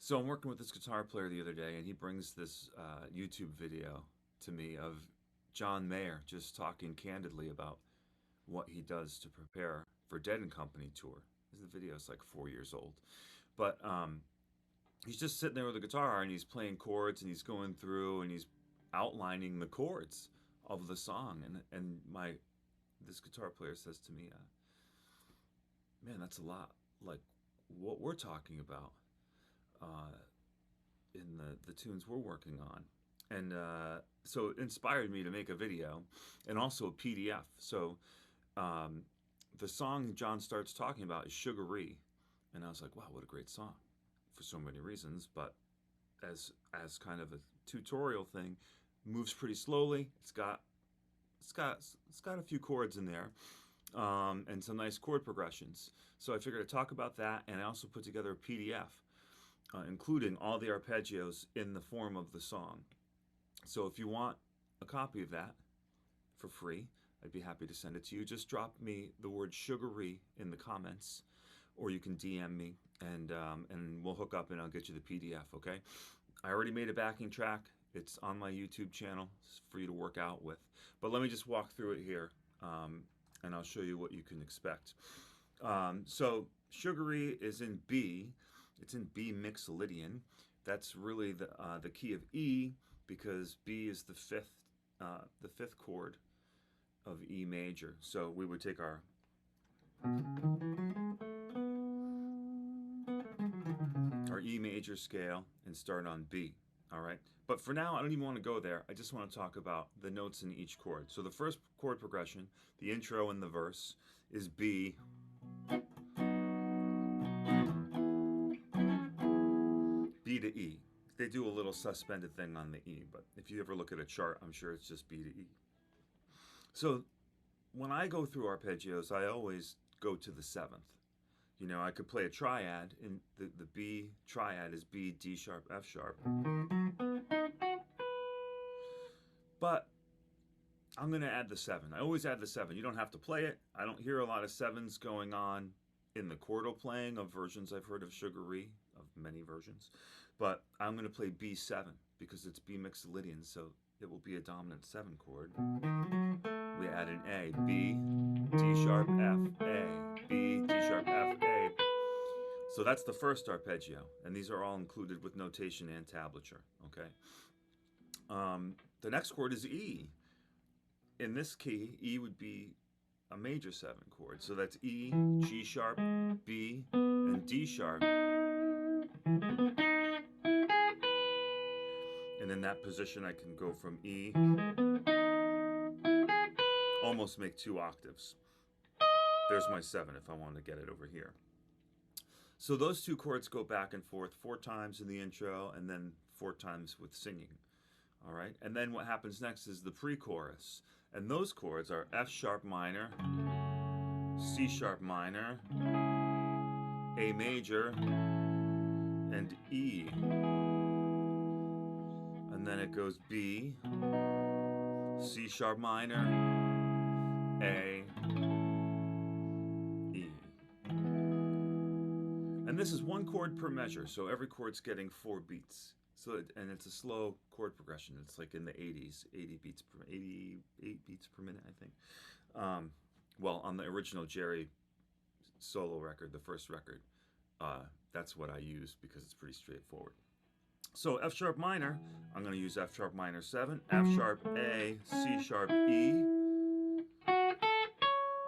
So I'm working with this guitar player the other day, and he brings this YouTube video to me of John Mayer just talking candidly about what he does to prepare for Dead and Company tour. The video is like 4 years old, but he's just sitting there with a guitar and he's playing chords and he's going through and he's outlining the chords of the song. And my this guitar player says to me, "Man, that's a lot like what we're talking about." Uh, in the tunes we're working on. And so it inspired me to make a video and also a PDF. So um, the song John starts talking about is Sugaree. And I was like, wow, what a great song for so many reasons. But as kind of a tutorial thing, moves pretty slowly. It's got a few chords in there. And some nice chord progressions. So I figured to talk about that, and I also put together a PDF including all the arpeggios in the form of the song. So if you want a copy of that for free, I'd be happy to send it to you. Just drop me the word Sugaree in the comments, or you can DM me, and we'll hook up and I'll get you the PDF, okay? I already made a backing track. It's on my YouTube channel for you to work out with. But let me just walk through it here, and I'll show you what you can expect. So Sugaree is in B. It's in B Mixolydian. That's really the key of E, because B is the fifth chord of E major. So we would take our E major scale and start on B. All right. But for now, I don't even want to go there. I just want to talk about the notes in each chord. So the first chord progression, the intro and the verse, is B. B to E. They do a little suspended thing on the E, but if you ever look at a chart, I'm sure it's just B to E. So when I go through arpeggios, I always go to the seventh. You know, I could play a triad, and the B triad is B, D sharp, F sharp. But I'm going to add the 7. I always add the 7. You don't have to play it. I don't hear a lot of 7s going on in the chordal playing of versions I've heard of Sugaree, of many versions. But I'm going to play B7 because it's B Mixolydian, so it will be a dominant 7 chord. We add an A, B, D sharp, F, A, B, D sharp, F, A. So that's the first arpeggio, and these are all included with notation and tablature, okay? The next chord is E. In this key, E would be a major 7 chord. So that's E, G sharp, B, and D sharp. And in that position, I can go from E, almost make 2 octaves. There's my 7 if I want to get it over here. So those 2 chords go back and forth 4 times in the intro and then 4 times with singing. All right, and then what happens next is the pre-chorus. And those chords are F sharp minor, C sharp minor, A major, and E. And then it goes B, C sharp minor, A, E. And this is 1 chord per measure, so every chord's getting 4 beats. So and it's a slow chord progression. It's like in the 80s, 88 beats per minute, I think. Well, on the original Jerry solo record, the first record, that's what I use because it's pretty straightforward. So F sharp minor, I'm going to use F sharp minor 7, F sharp A, C sharp E.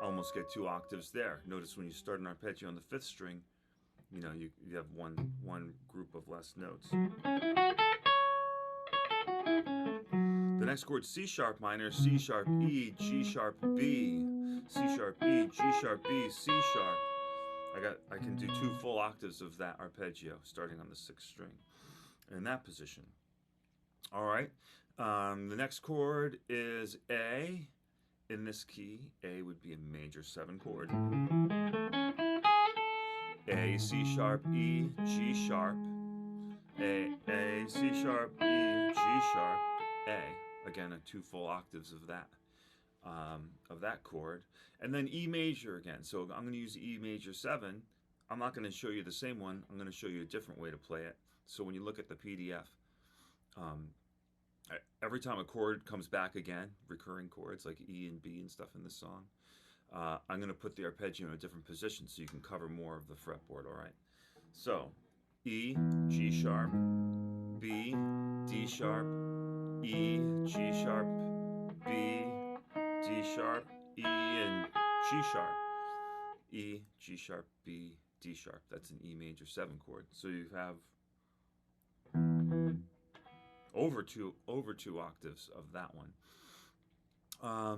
Almost get 2 octaves there. Notice when you start an arpeggio on the 5th string, you know, you have one group of less notes. The next chord, C sharp minor, C sharp E, G sharp B, C sharp E, G sharp B, C sharp. I can do 2 full octaves of that arpeggio starting on the 6th string in that position. All right. The next chord is A. In this key, A would be a major 7 chord. A, C sharp, E, G sharp, A, C sharp, E, G sharp, A. Again, 2 full octaves of that chord, and then E major again. So I'm going to use E major 7 I'm not going to show you the same one. I'm going to show you a different way to play it. So when you look at the PDF, um, every time a chord comes back again, recurring chords like E and B and stuff in this song, I'm going to put the arpeggio in a different position so you can cover more of the fretboard, all right? So, E, G sharp, B, D sharp, E, G sharp, B, D sharp, E, and G sharp. E, G sharp, B, D sharp. That's an E major 7 chord. So you have over two octaves of that one.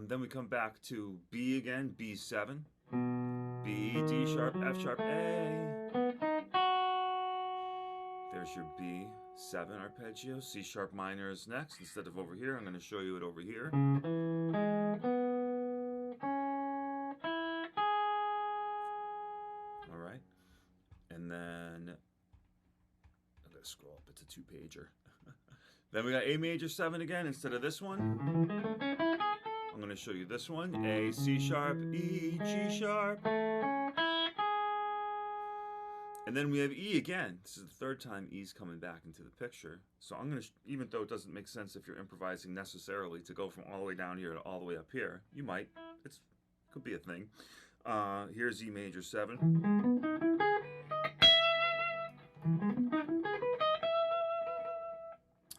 Then we come back to B again, B7, B, D sharp, F sharp, A. There's your B7 arpeggio. C sharp minor is next. Instead of over here, I'm going to show you it over here. All right. And then I'm going to scroll up. It's a 2-pager. Then we got A major 7 again instead of this one. I'm going to show you this one. A, C sharp, E, G sharp. And then we have E again. This is the third time E's coming back into the picture. So I'm going to, even though it doesn't make sense if you're improvising necessarily to go from all the way down here to all the way up here, you might. It could be a thing. Here's E major 7.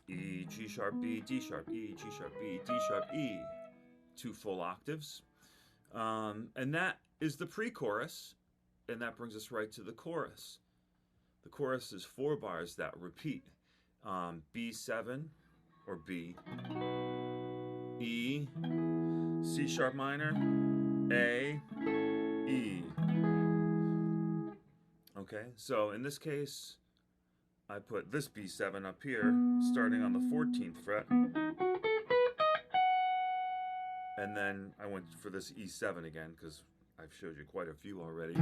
E, G sharp, B, D sharp, E, G sharp, B, D sharp, E. 2 full octaves. And that is the pre-chorus. And that brings us right to the chorus. The chorus is 4 bars that repeat. B7 or B, E, C sharp minor, A, E. Okay, so in this case, I put this B7 up here, starting on the 14th fret. And then I went for this E7 again, because I've showed you quite a few already.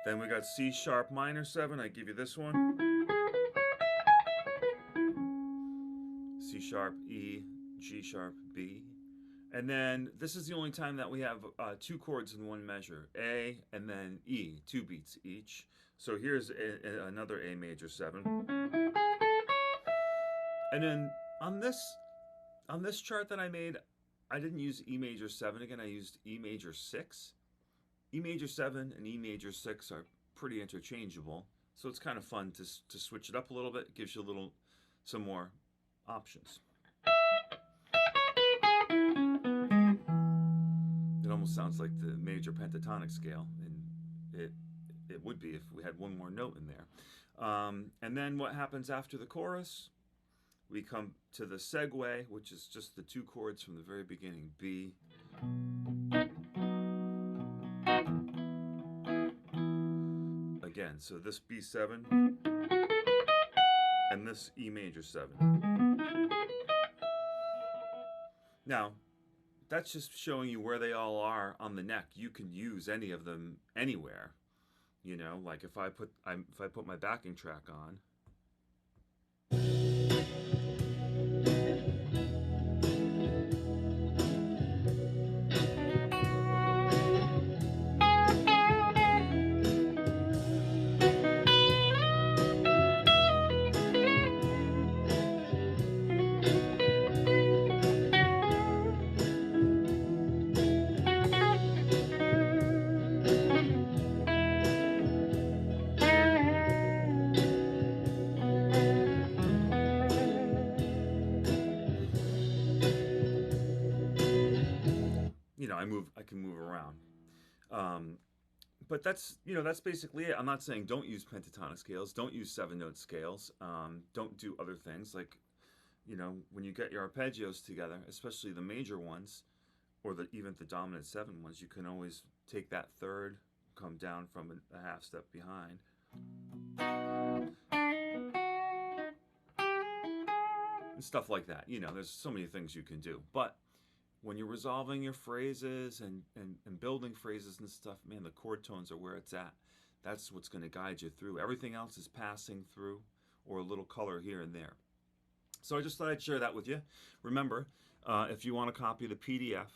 Then we got C sharp minor 7. I give you this one. C sharp, E, G sharp, B. And then this is the only time that we have 2 chords in one measure. A and then E, 2 beats each. So here's another A major 7. And then on this chart that I made, I didn't use E major 7 again. I used E major 6. E major 7 and E major 6 are pretty interchangeable, so it's kind of fun to switch it up a little bit. It gives you some more options. It almost sounds like the major pentatonic scale, and it would be if we had one more note in there. And then what happens after the chorus? We come to the segue, which is just the 2 chords from the very beginning, B, again, so this B7 and this E major 7. Now, that's just showing you where they all are on the neck. You can use any of them anywhere. You know, like if I put my backing track on, you know, I can move around. But that's basically it. I'm not saying don't use pentatonic scales, don't use 7-note scales, don't do other things. Like, you know, when you get your arpeggios together, especially the major ones, or even the dominant 7 ones, you can always take that third, come down from a half step behind. And stuff like that. You know, there's so many things you can do. But when you're resolving your phrases and building phrases and stuff, man, the chord tones are where it's at. That's what's going to guide you through. Everything else is passing through, or a little color here and there. So I just thought I'd share that with you. Remember, if you want to copy the PDF,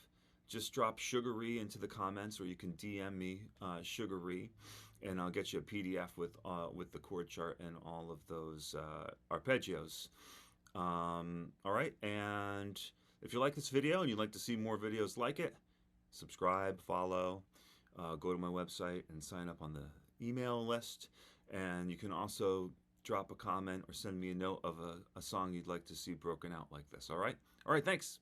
just drop Sugaree into the comments, or you can DM me Sugaree, and I'll get you a PDF with the chord chart and all of those arpeggios. All right, and if you like this video and you'd like to see more videos like it, subscribe, follow, go to my website and sign up on the email list. And you can also drop a comment or send me a note of a song you'd like to see broken out like this. All right? All right, thanks.